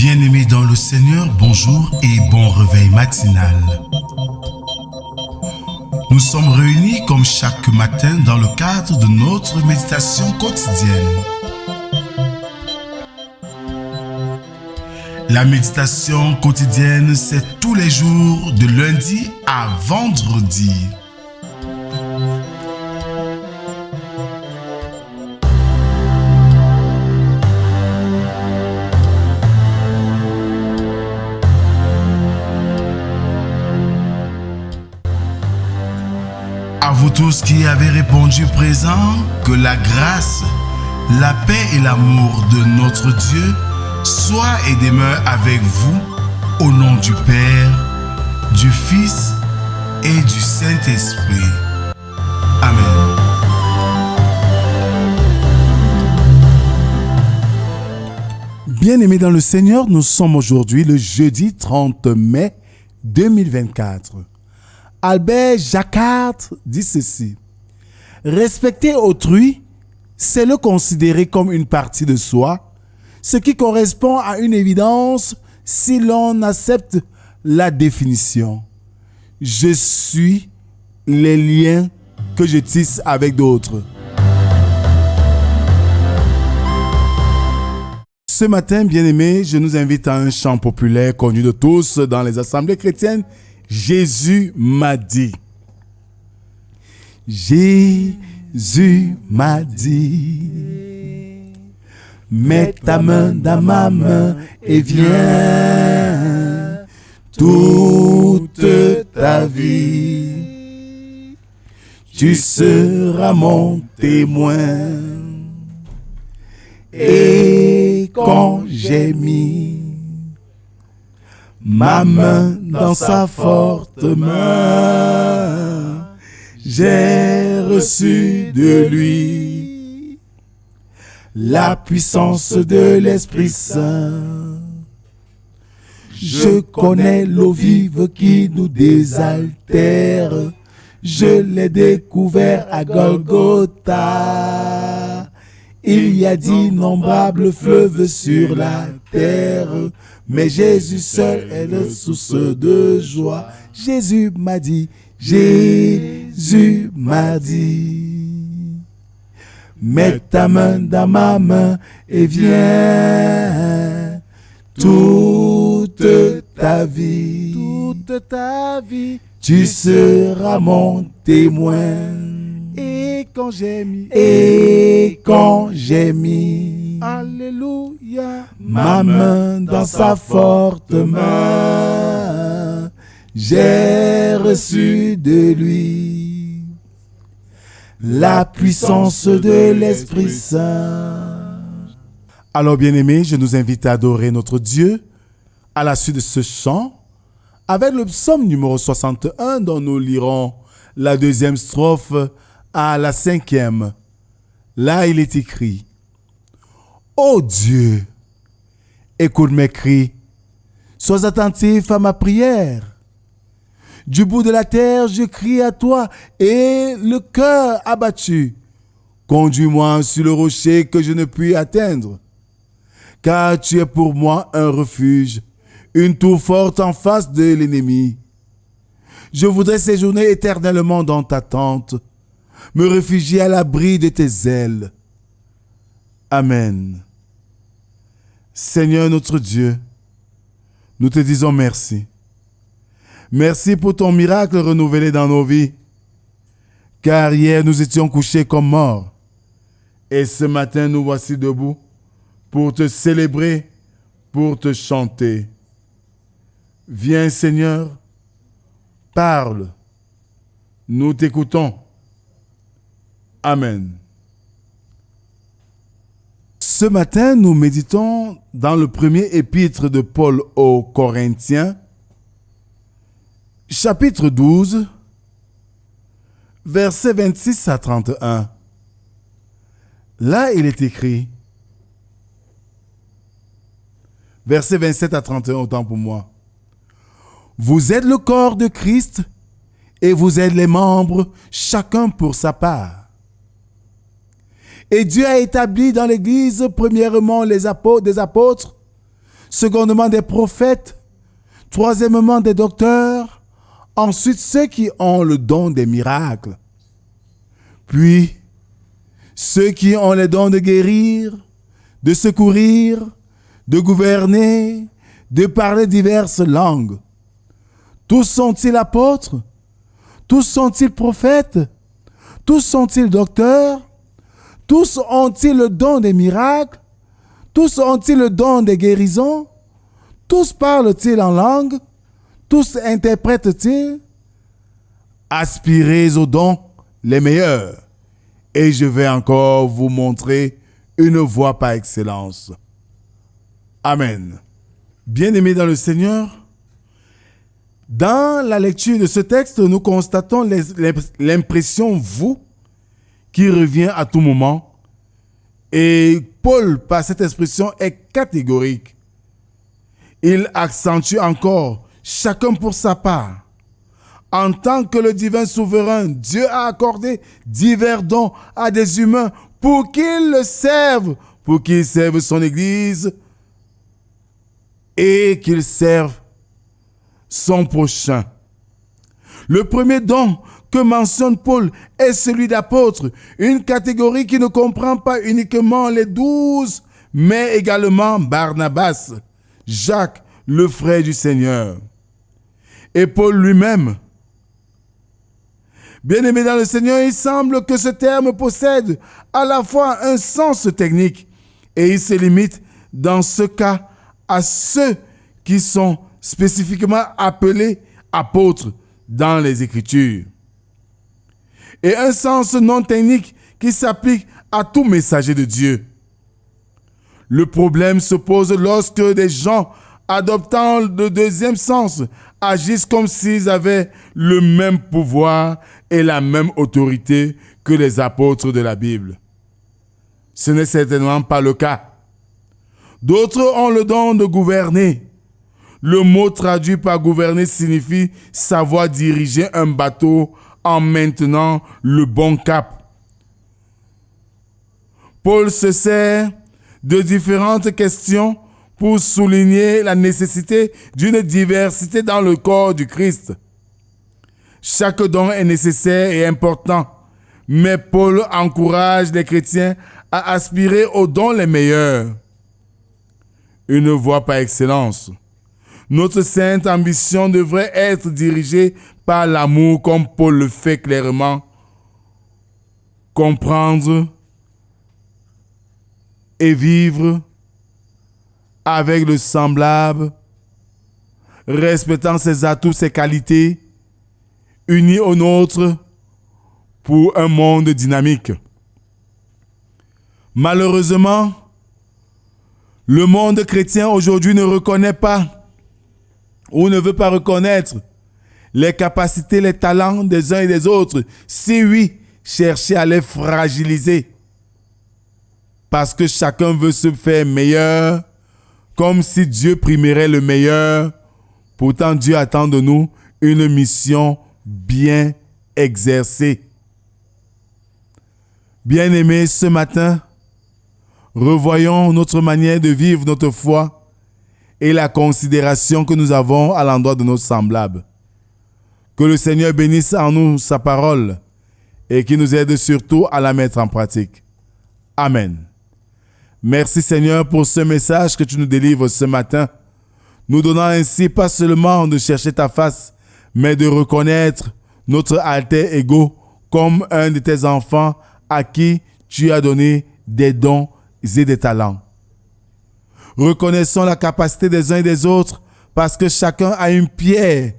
Bien-aimés dans le Seigneur, bonjour et bon réveil matinal. Nous sommes réunis comme chaque matin dans le cadre de notre méditation quotidienne. La méditation quotidienne, c'est tous les jours de lundi à vendredi. À vous tous qui avez répondu présent, que la grâce, la paix et l'amour de notre Dieu soient et demeurent avec vous au nom du Père, du Fils et du Saint-Esprit. Amen. Bien-aimés dans le Seigneur, nous sommes aujourd'hui le jeudi 30 mai 2024. Albert Jacquard dit ceci: respecter autrui, c'est le considérer comme une partie de soi, ce qui correspond à une évidence si l'on accepte la définition. Je suis les liens que je tisse avec d'autres. Ce matin, bien-aimés, je nous invite à un chant populaire connu de tous dans les assemblées chrétiennes. Jésus m'a dit. Jésus m'a dit. Mets ta main dans ma main et viens toute ta vie. Tu seras mon témoin. Et quand j'ai mis ma main dans sa forte main, j'ai reçu de lui la puissance de l'Esprit Saint. Je connais l'eau vive qui nous désaltère, je l'ai découvert à Golgotha. Il y a d'innombrables fleuves sur la terre, mais Jésus seul est la source de joie. Jésus m'a dit, Jésus m'a dit, mets ta main dans ma main et viens toute ta vie. Toute ta vie, tu seras mon témoin. Et quand j'ai mis, alléluia, ma main dans sa forte main, j'ai reçu de lui la puissance de l'Esprit Saint. Alors bien-aimés, je nous invite à adorer notre Dieu à la suite de ce chant avec le psaume numéro 61 dont nous lirons la deuxième strophe à la 5e. Là, il est écrit: ô Dieu, écoute mes cris, sois attentif à ma prière. Du bout de la terre, je crie à toi et le cœur abattu. Conduis-moi sur le rocher que je ne puis atteindre, car tu es pour moi un refuge, une tour forte en face de l'ennemi. Je voudrais séjourner éternellement dans ta tente, me réfugier à l'abri de tes ailes. Amen. Seigneur notre Dieu, nous te disons merci. Merci pour ton miracle renouvelé dans nos vies, car hier nous étions couchés comme morts, et ce matin nous voici debout pour te célébrer, pour te chanter. Viens Seigneur, parle, nous t'écoutons. Amen. Ce matin, nous méditons dans le premier épître de Paul aux Corinthiens, chapitre 12, versets 26 à 31. Là, il est écrit, versets 27 à 31, autant pour moi. Vous êtes le corps de Christ et vous êtes les membres, chacun pour sa part. Et Dieu a établi dans l'Église premièrement des apôtres, secondement des prophètes, troisièmement des docteurs, ensuite ceux qui ont le don des miracles, puis ceux qui ont le don de guérir, de secourir, de gouverner, de parler diverses langues. Tous sont-ils apôtres? Tous sont-ils prophètes? Tous sont-ils docteurs? Tous ont-ils le don des miracles? Tous ont-ils le don des guérisons? Tous parlent-ils en langue? Tous interprètent-ils? Aspirez aux dons les meilleurs, et je vais encore vous montrer une voie par excellence. Amen. Bien-aimés dans le Seigneur, dans la lecture de ce texte, nous constatons l'impression « vous » qui revient à tout moment. Et Paul, par cette expression, est catégorique. Il accentue encore « chacun pour sa part ». En tant que le divin souverain, Dieu a accordé divers dons à des humains pour qu'ils le servent, pour qu'ils servent son Église et qu'ils servent son prochain. Le premier don que mentionne Paul est celui d'apôtre, une catégorie qui ne comprend pas uniquement les 12, mais également Barnabas, Jacques, le frère du Seigneur, et Paul lui-même. Bien-aimé dans le Seigneur, il semble que ce terme possède à la fois un sens technique et il se limite dans ce cas à ceux qui sont spécifiquement appelés apôtres dans les Écritures. Et un sens non technique qui s'applique à tout messager de Dieu. Le problème se pose lorsque des gens adoptant le deuxième sens agissent comme s'ils avaient le même pouvoir et la même autorité que les apôtres de la Bible. Ce n'est certainement pas le cas. D'autres ont le don de gouverner. Le mot traduit par gouverner signifie savoir diriger un bateau en maintenant le bon cap. Paul se sert de différentes questions pour souligner la nécessité d'une diversité dans le corps du Christ. Chaque don est nécessaire et important, mais Paul encourage les chrétiens à aspirer aux dons les meilleurs. Une voie par excellence. Notre sainte ambition devrait être dirigée par l'amour comme Paul le fait clairement. Comprendre et vivre avec le semblable, respectant ses atouts, ses qualités, unis aux nôtres pour un monde dynamique. Malheureusement, le monde chrétien aujourd'hui ne reconnaît pas ou ne veut pas reconnaître les capacités, les talents des uns et des autres. Si oui, cherchez à les fragiliser. Parce que chacun veut se faire meilleur, comme si Dieu primerait le meilleur. Pourtant, Dieu attend de nous une mission bien exercée. Bien-aimés, ce matin, revoyons notre manière de vivre notre foi et la considération que nous avons à l'endroit de nos semblables. Que le Seigneur bénisse en nous sa parole et qu'il nous aide surtout à la mettre en pratique. Amen. Merci Seigneur pour ce message que tu nous délivres ce matin, nous donnant ainsi pas seulement de chercher ta face, mais de reconnaître notre alter ego comme un de tes enfants à qui tu as donné des dons et des talents. Reconnaissons la capacité des uns et des autres parce que chacun a une pierre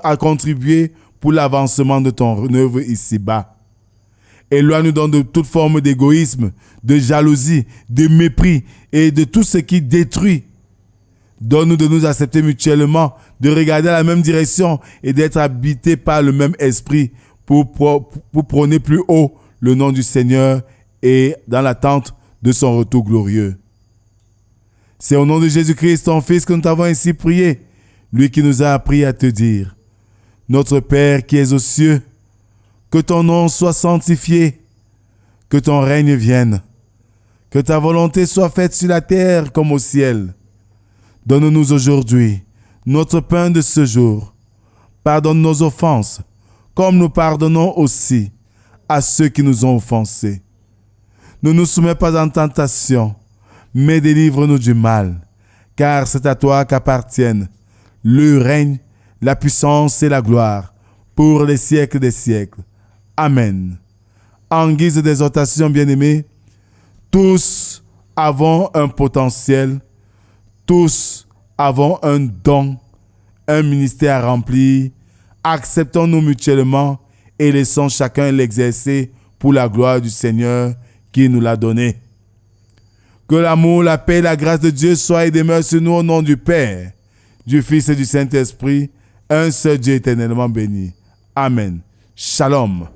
à contribuer pour l'avancement de ton œuvre ici-bas. Éloigne-nous donc de toute forme d'égoïsme, de jalousie, de mépris et de tout ce qui détruit. Donne-nous de nous accepter mutuellement, de regarder la même direction et d'être habités par le même esprit pour prôner plus haut le nom du Seigneur et dans l'attente de son retour glorieux. C'est au nom de Jésus-Christ, ton Fils, que nous t'avons ainsi prié, lui qui nous a appris à te dire: Notre Père qui es aux cieux, que ton nom soit sanctifié, que ton règne vienne, que ta volonté soit faite sur la terre comme au ciel. Donne-nous aujourd'hui notre pain de ce jour. Pardonne nos offenses, comme nous pardonnons aussi à ceux qui nous ont offensés. Ne nous soumets pas en tentation, mais délivre-nous du mal, car c'est à toi qu'appartiennent le règne, la puissance et la gloire, pour les siècles des siècles. Amen. En guise d'exhortation, bien-aimés, tous avons un potentiel, tous avons un don, un ministère à remplir. Acceptons-nous mutuellement et laissons chacun l'exercer pour la gloire du Seigneur qui nous l'a donné. Que l'amour, la paix et la grâce de Dieu soient et demeurent sur nous au nom du Père, du Fils et du Saint-Esprit, un seul Dieu éternellement béni. Amen. Shalom.